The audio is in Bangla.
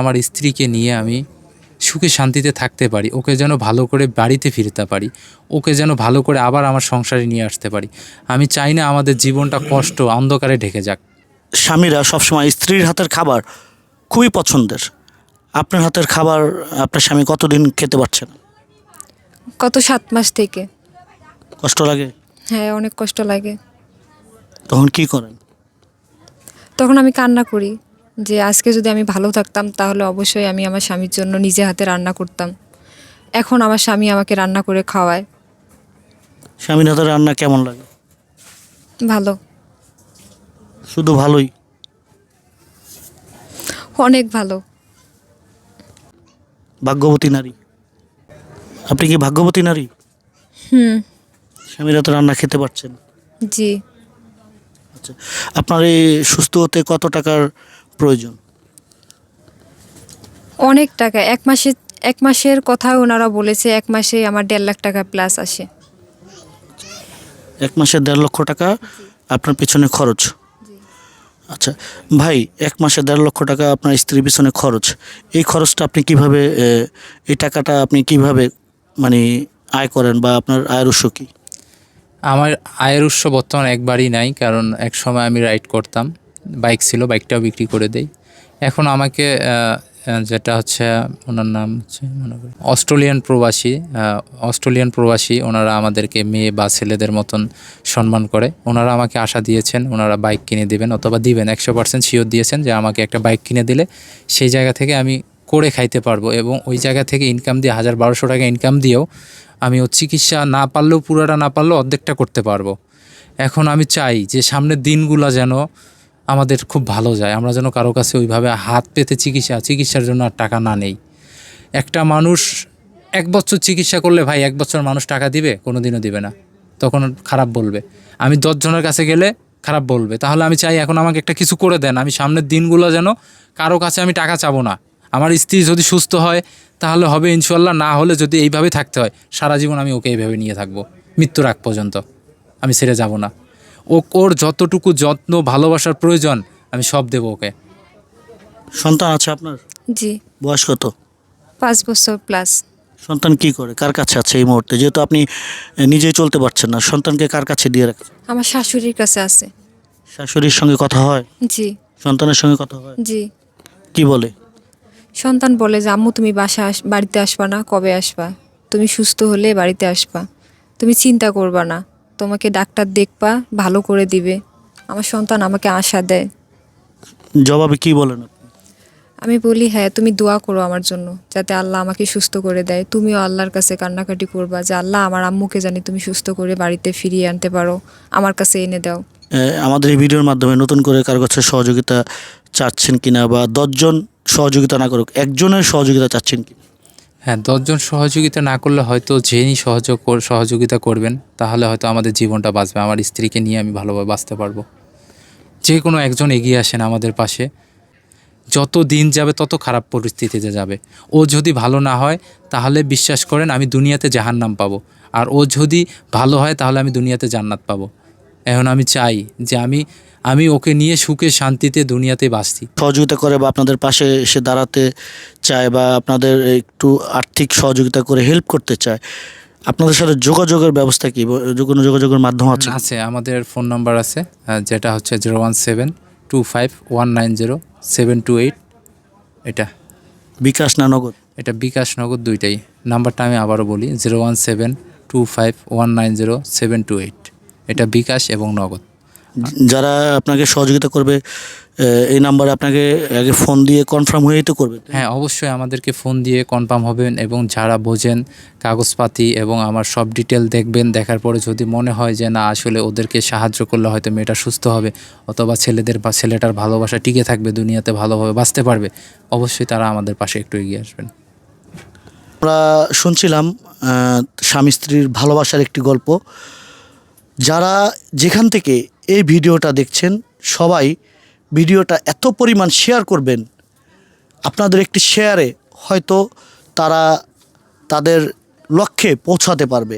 আমার স্ত্রীকে নিয়ে আমি সুখে শান্তিতে থাকতে পারি, ওকে যেন ভালো করে বাড়িতে ফিরতে পারি, ওকে যেন ভালো করে আবার আমার সংসারে নিয়ে আসতে পারি। আমি চাই না আমাদের জীবনটা কষ্ট অন্ধকারে ঢেকে যাক। স্বামীরা সবসময় স্ত্রীর হাতের খাবার খুবই পছন্দের। আপনার হাতের খাবার আপনার স্বামী কতদিন খেতে পারছেন? গত 7 মাস থেকে। কষ্ট লাগে? হ্যাঁ, অনেক কষ্ট লাগে। তখন কি করেন? তখন আমি কান্না করি যে আজকে যদি আমি ভালো থাকতাম তাহলে অবশ্যই আমি আমার স্বামীর জন্য নিজে হাতে রান্না করতাম। এখন আমার স্বামী আমাকে রান্না করে খাওয়ায়। স্বামীর হাতের রান্না কেমন লাগে? ভালো, শুধু ভালোই? অনেক ভালো। ভাগ্যবতী নারী। আপনি কি ভাগ্যবতী নারী? স্বামীর হাতের রান্না খেতে পারছেন? জি। আচ্ছা, আপনার এই সুস্থ হতে কত টাকার প্রয়োজন? অনেক টাকা। এক মাসের কথা ওনারা বলেছে, 1 মাসে আমার 1.5 লাখ টাকা প্লাস আসে। 1 মাসে 1.5 লক্ষ টাকা আপনার পিছনে খরচ। আচ্ছা ভাই, 1 মাসে 1.5 লক্ষ টাকা আপনার স্ত্রীর পিছনে খরচ। এই খরচটা আপনি কিভাবে, এই টাকাটা আপনি কিভাবে মানে আয় করেন, বা আপনার আয়ের উৎস কী? আমার আয়ের উৎস বর্তমানে একবারই নাই, কারণ এক সময় আমি রাইড করতাম, বাইক ছিল, বাইকটাও বিক্রি করে দেই। এখন আমাকে যেটা হচ্ছে ওনার নাম হচ্ছে মনে করি অস্ট্রেলিয়ান প্রবাসী ওনারা আমাদেরকে মেয়ে বা ছেলেদের মতন সম্মান করে। ওনারা আমাকে আশা দিয়েছেন ওনারা বাইক কিনে দেবেন অথবা দিবেন, 100% শিওর দিয়েছেন যে আমাকে একটা বাইক কিনে দিলে সেই জায়গা থেকে আমি করে খাইতে পারবো, এবং ওই জায়গা থেকে ইনকাম দিয়ে 1000-1200 টাকা ইনকাম দিয়েও আমি ওর চিকিৎসা না পারলেও, পুরোটা না পারলেও অর্ধেকটা করতে পারবো। এখন আমি চাই যে সামনের দিনগুলো যেন আমাদের খুব ভালো যায়, আমরা যেন কারো কাছে ওইভাবে হাত পেতে চিকিৎসার জন্য আর টাকা না নেই। একটা মানুষ 1 বছর চিকিৎসা করলে ভাই 1 বছর মানুষ টাকা দিবে? কোনো দিনও দিবে না, তখন খারাপ বলবে। আমি 10 জনের কাছে গেলে খারাপ বলবে। তাহলে আমি চাই এখন আমাকে একটা কিছু করে দেন, আমি সামনের দিনগুলো যেন কারো কাছে আমি টাকা চাবো না। আমার স্ত্রী যদি সুস্থ হয় তাহলে হবে ইনশাল্লাহ, না হলে যদি এইভাবে থাকতে হয় সারা জীবন আমি ওকে এইভাবে নিয়ে থাকবো, মৃত্যুর আগ পর্যন্ত আমি ছেড়ে যাব না। ওর যতটুকু যত্ন ভালোবাসার প্রয়োজন আমি সব দেবো ওকে। সন্তান আছে আপনার? জি। বয়স কত? 5 বছর প্লাস। সন্তান কি করে, কার কাছে আছে এই মুহূর্তে? যেহেতু আপনি নিজেই চলতে পারছেন না, সন্তানকে কার কাছে দিয়ে রাখছেন? আমার শাশুড়ির কাছে আছে। শাশুড়ির সঙ্গে কথা হয়? জি। সন্তানের সঙ্গে কথা হয়? জি। কি বলে? সন্তান বলে যে আম্মু তুমি বাড়িতে আসবা না, কবে আসবা? তুমি সুস্থ হলে বাড়িতে আসবা, তুমি চিন্তা করবা না, তোমাকে ডাক্তার দেখবা, ভালো করে দিবে। আমার সন্তান আমাকে আশা দেয়। জবাবে কি বলেন আপনি? আমি বলি হ্যাঁ, তুমি দোয়া করো আমার জন্য যাতে আল্লাহ আমাকে সুস্থ করে দেয়। তুমিও আল্লাহর কাছে কান্নাকাটি করবা যে আল্লাহ আমার আম্মুকে জানি তুমি সুস্থ করে বাড়িতে ফিরিয়ে আনতে পারো, আমার কাছে এনে দাও। আমাদের এই ভিডিওর মাধ্যমে নতুন করে কারো কাছে সহযোগিতা চাচ্ছেন কিনা, বা 10 জন সহযোগিতা না করুক, একজনের সহযোগিতা চাচ্ছেন কি? হ্যাঁ, 10 জন সহযোগিতা না করলে হয়তো যিনি সহযোগিতা করবেন তাহলে হয়তো আমাদের জীবনটা বাঁচবে, আমার স্ত্রীকে নিয়ে আমি ভালোভাবে বাঁচতে পারবো। যে কোনো একজন এগিয়ে আসেন আমাদের পাশে। যত দিন যাবে তত খারাপ পরিস্থিতিতে যাবে। ও যদি ভালো না হয় তাহলে বিশ্বাস করেন আমি দুনিয়াতে জাহান্নাম পাবো, আর ও যদি ভালো হয় তাহলে আমি দুনিয়াতে জান্নাত পাবো। এখন আমি চাই যে আমি ওকে নিয়ে সুখে শান্তিতে দুনিয়াতে বাঁচি। সহযোগিতা করে বা আপনাদের পাশে এসে দাঁড়াতে চায়, বা আপনাদের একটু আর্থিক সহযোগিতা করে হেল্প করতে চায়, আপনাদের সাথে যোগাযোগের ব্যবস্থা কি? কোনো যোগাযোগের মাধ্যম আছে? আছে, আমাদের ফোন নাম্বার আছে, যেটা হচ্ছে 01725190728। এটা বিকাশ না নগদ? এটা বিকাশ নগদ দুইটাই। নাম্বারটা আমি আবারও বলি, 01725190728। এটা বিকাশ এবং নগদ। যারা আপনাকে সহযোগিতা করবে এই নাম্বারে আপনাকে আগে ফোন দিয়ে কনফার্ম হয়েই তো করবে? হ্যাঁ, অবশ্যই আমাদেরকে ফোন দিয়ে কনফার্ম হবেন, এবং যারা বোঝেন কাগজপাতি এবং আমার সব ডিটেল দেখবেন। দেখার পরে যদি মনে হয় যে না আসলে ওদেরকে সাহায্য করলে হয়তো মেয়েটা সুস্থ হবে, অথবা ছেলেটার ভালোবাসা টিকে থাকবে, দুনিয়াতে ভালোভাবে বাঁচতে পারবে, অবশ্যই তারা আমাদের পাশে একটু এগিয়ে আসবেন। আমরা শুনছিলাম স্বামী স্ত্রীর ভালোবাসার একটি গল্প। যারা যেখান থেকে এই ভিডিওটা দেখছেন সবাই ভিডিওটা এত পরিমাণ শেয়ার করবেন, আপনাদের একটি শেয়ারে হয়তো তারা তাদের লক্ষ্যে পৌঁছাতে পারবে।